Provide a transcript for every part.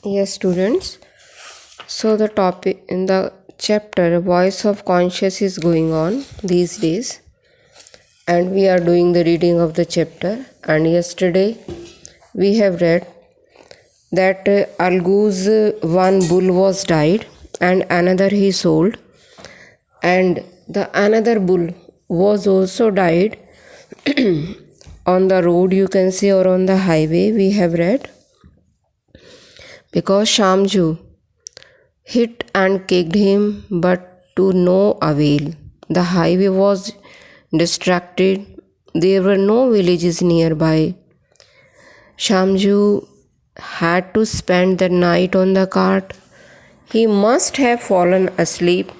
Yes, students. So the topic in the chapter Voice of Conscience is going on these days, and we are doing the reading of the chapter. And yesterday we have read that Algu's one bull was died and another he sold, and the another bull was also died on the road, you can say, or on the highway. We have read because Shamju hit and kicked him, but to no avail. The highway was distracted. There were no villages nearby. Shamju had to spend the night on the cart. He must have fallen asleep,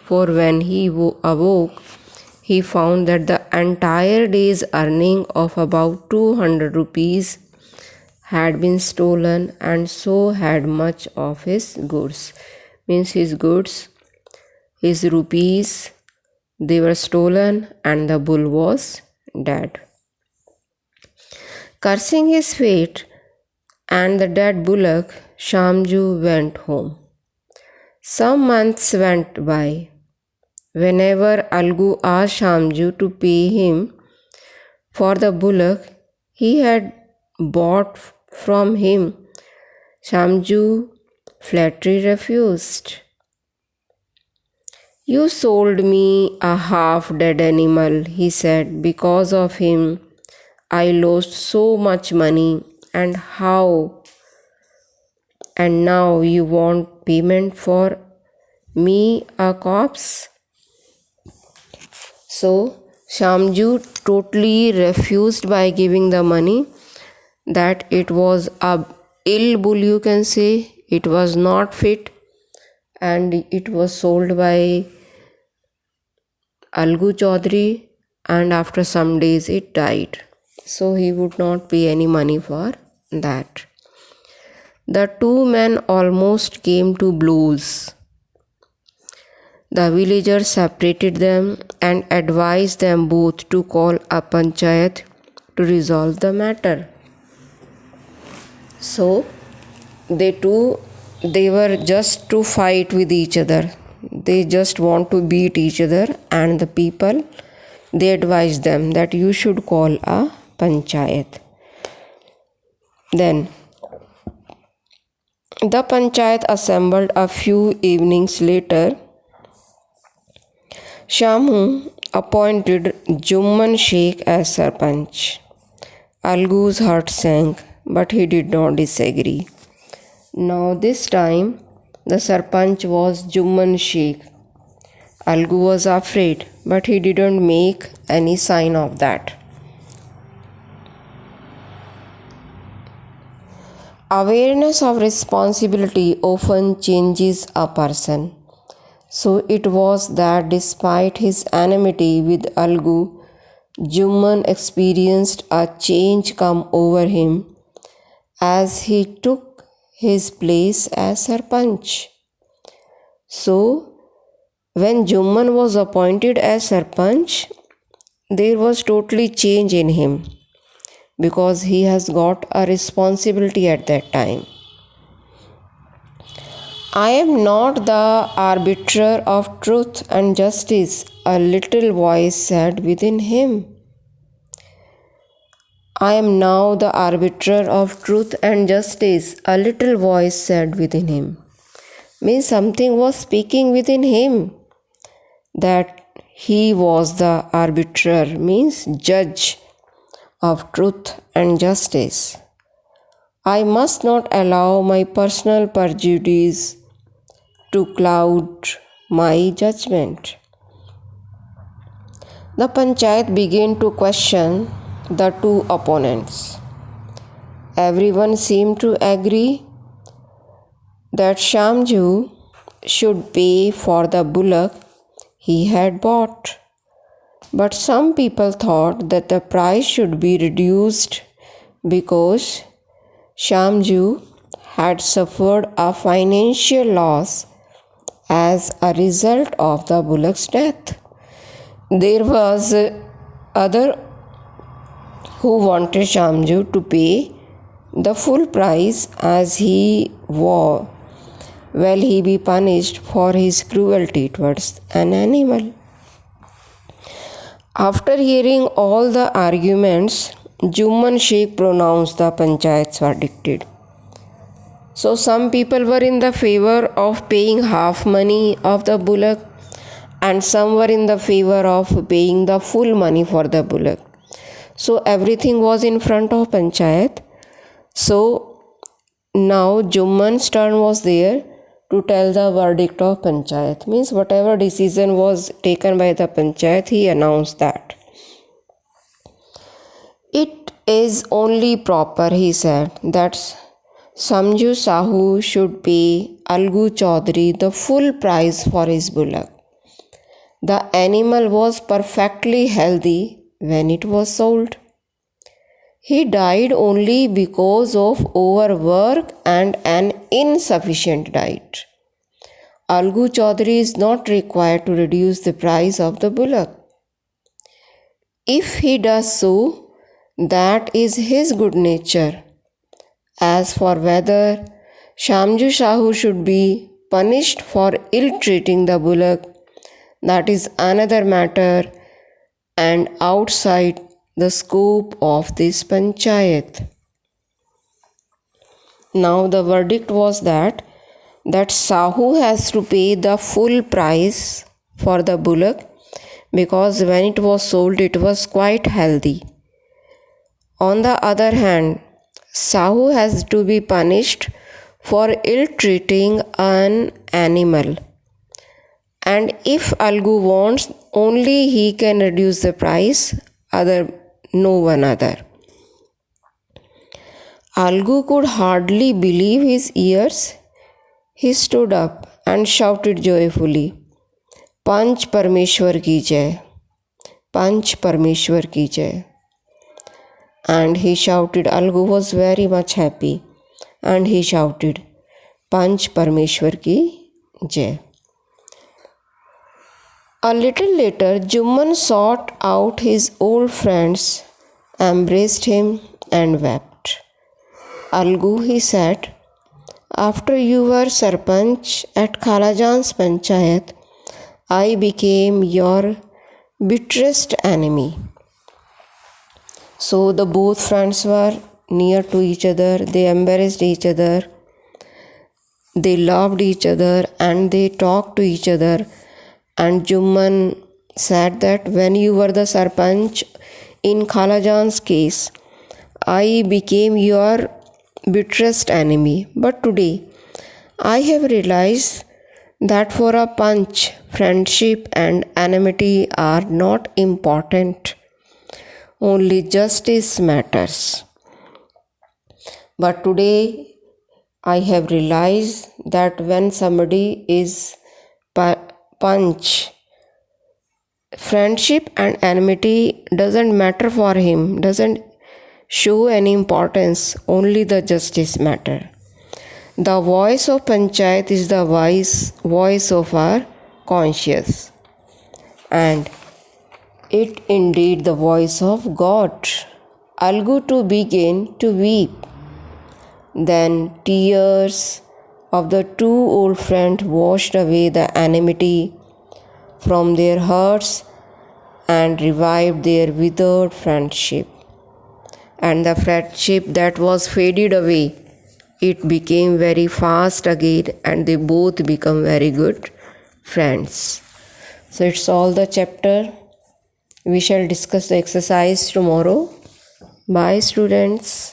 for when he awoke, he found that the entire day's earning of about 200 rupees had been stolen, and so had much of his goods. Means his goods, his rupees, they were stolen, and the bull was dead. Cursing his fate and the dead bullock, Shamju went home. Some months went by. Whenever Algu asked Shamju to pay him for the bullock he had bought from him, Shamju flatly refused. "You sold me a half-dead animal," he said. "Because of him I lost so much money, and now you want payment for me, a corpse?" So Shamju totally refused by giving the money, that it was a ill bull, you can say. It was not fit, and it was sold by Algu Chaudhary, and after some days it died. So he would not pay any money for that. The two men almost came to blows. The villagers separated them and advised them both to call a panchayat to resolve the matter. So they were just to fight with each other. They just want to beat each other, and the people, they advised them that you should call a panchayat. Then the panchayat assembled a few evenings later. Shamu appointed Jumman Sheikh as Sarpanch. Algu's heart sank, but he did not disagree. Now this time the Sarpanch was Jumman Sheikh. Algu was afraid, but he didn't make any sign of that. Awareness of responsibility often changes a person. So it was that despite his enmity with Algu, Jumman experienced a change come over him as he took his place as Sarpanch. So when Jumman was appointed as Sarpanch, there was totally change in him, because he has got a responsibility at that time. "I am not the arbiter of truth and justice," a little voice said within him. "I am now the arbiter of truth and justice," a little voice said within him. Means something was speaking within him, that he was the arbiter, means judge of truth and justice. "I must not allow my personal prejudice to cloud my judgment." The panchayat began to question the two opponents. Everyone seemed to agree that Shamju should pay for the bullock he had bought. But some people thought that the price should be reduced because Shamju had suffered a financial loss as a result of the bullock's death. There was other who wanted Shamju to pay the full price, as he war will he be punished for his cruelty towards an animal? After hearing all the arguments, Jumman Sheikh pronounced the Panchayat's verdict. So some people were in the favor of paying half money of the bullock, and some were in the favor of paying the full money for the bullock. So everything was in front of Panchayat. So now Jumman's turn was there to tell the verdict of Panchayat. Means whatever decision was taken by the Panchayat, he announced that. It is only proper, he said, that Samju Sahu should pay Algu Chaudhary the full price for his bullock. The animal was perfectly healthy when it was sold. He died only because of overwork and an insufficient diet. Algu Chaudhary is not required to reduce the price of the bullock. If he does so, that is his good nature. As for whether Shamju Sahu should be punished for ill-treating the bullock, that is another matter and outside the scope of this Panchayat. Now the verdict was that Sahu has to pay the full price for the bullock because when it was sold it was quite healthy. On the other hand, Sahu has to be punished for ill-treating an animal. And if Algu wants, only he can reduce the price, no one other. Algu could hardly believe his ears. He stood up and shouted joyfully, Panch Parmeshwar ki jai, Panch Parmeshwar ki jai. And he shouted, Algu was very much happy, and he shouted, Panch Parmeshwar ki jai. A little later, Jumman sought out his old friends, embraced him and wept. Algu, he said, after you were Sarpanch at Khalajan's Panchayat, I became your bitterest enemy. So the both friends were near to each other, they embraced each other, they loved each other and they talked to each other. And Jumman said that when you were the Sarpanch in Khalajan's case, I became your bitterest enemy. But today, I have realized that for a Panch, friendship and enmity are not important. Only justice matters. But today, I have realized that when somebody is Panch, friendship and enmity doesn't matter for him, doesn't show any importance, only the justice matter. The voice of Panchayat is the voice of our conscience, and it indeed the voice of God. Algu to begin to weep. Then tears of the two old friends washed away the enmity from their hearts and revived their withered friendship. And the friendship that was faded away, it became very fast again and they both become very good friends. So it's all the chapter. We shall discuss the exercise tomorrow. Bye students.